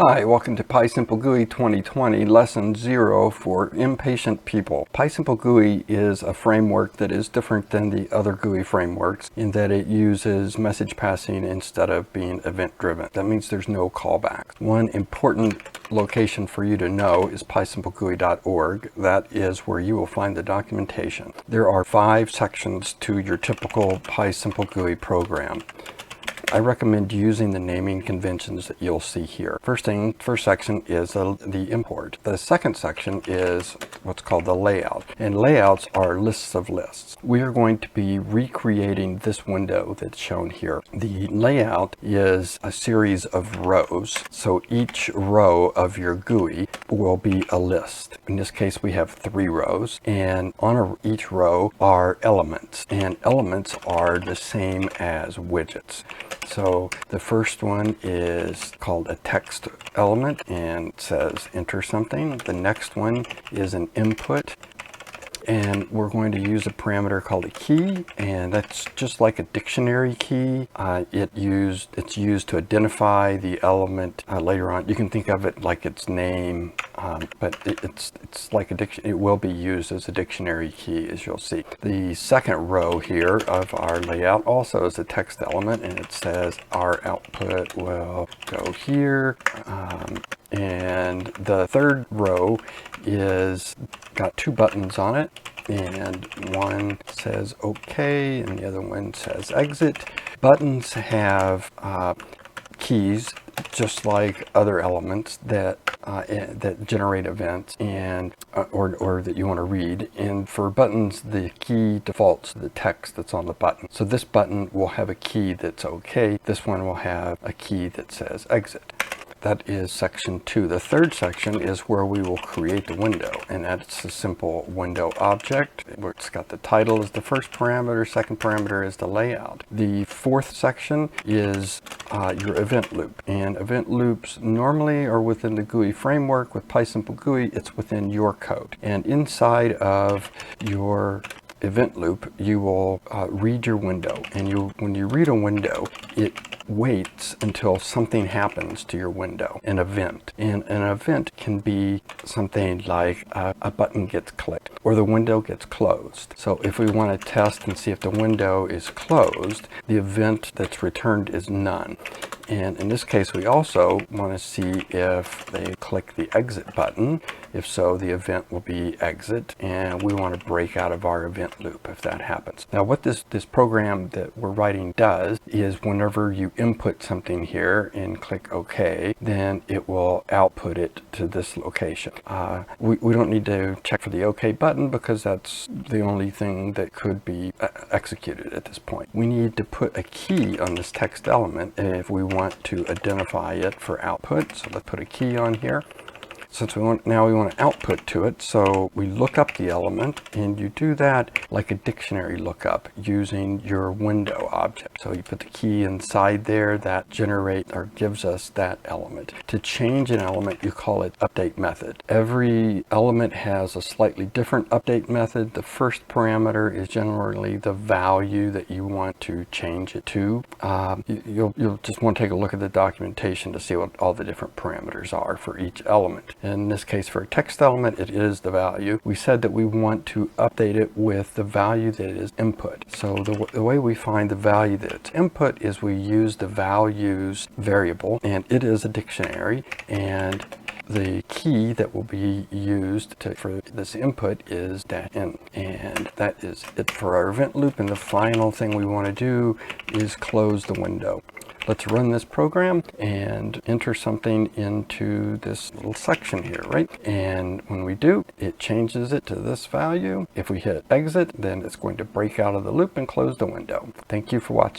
Hi, welcome to PySimpleGUI 2020, Lesson 0 for impatient people. PySimpleGUI is a framework that is different than the other GUI frameworks in that it uses message passing instead of being event-driven. That means there's no callbacks. One important location for you to know is PySimpleGUI.org. That is where you will find the documentation. There are 5 sections to your typical PySimpleGUI program. I recommend using the naming conventions that you'll see here. First section is the import. The second section is what's called the layout. And layouts are lists of lists. We are going to be recreating this window that's shown here. The layout is a series of rows. So each row of your GUI will be a list. In this case, we have 3 rows. And on each row are elements. And elements are the same as widgets. So the first one is called a text element and it says enter something. The next one is an input. And we're going to use a parameter called a key, and that's just like a dictionary key. It's used to identify the element later on. You can think of it like its name, but it's like a dictionary. It will be used as a dictionary key, as you'll see. The second row here of our layout also is a text element, and it says our output will go here. And the third row is got 2 buttons on it, and one says OK and the other one says exit. Buttons have keys just like other elements that generate events and or that you want to read. And for buttons, the key defaults to the text that's on the button. So this button will have a key that's OK. This one will have a key that says exit. That is section 2. The third section is where we will create the window, and that's a simple window object. It's got the title as the first parameter, second parameter is the layout. The fourth section is your event loop, and event loops normally are within the GUI framework. With PySimpleGUI, it's within your code, and inside of your event loop, you will read your window, and when you read a window, it waits until something happens to your window, an event. And an event can be something like a button gets clicked or the window gets closed. So if we want to test and see if the window is closed, the event that's returned is none. And in this case, we also want to see if they click the exit button. If so, the event will be exit, and we want to break out of our event loop if that happens. Now, what this program that we're writing does is whenever you input something here and click OK, then it will output it to this location. We don't need to check for the OK button because that's the only thing that could be executed at this point. We need to put a key on this text element if we want to identify it for output. So let's put a key on here. Since now we want to output to it, so we look up the element, and you do that like a dictionary lookup using your window object. So you put the key inside there that generates or gives us that element. To change an element, you call it update method. Every element has a slightly different update method. The first parameter is generally the value that you want to change it to. You'll just want to take a look at the documentation to see what all the different parameters are for each element. In this case, for a text element, it is the value. We said that we want to update it with the value that is input. So the way we find the value that's input is we use the values variable, and it is a dictionary, and the key that will be used for this input is .in, and that is it for our event loop. And the final thing we want to do is close the window. Let's run this program and enter something into this little section here, right? And when we do, it changes it to this value. If we hit exit, then it's going to break out of the loop and close the window. Thank you for watching.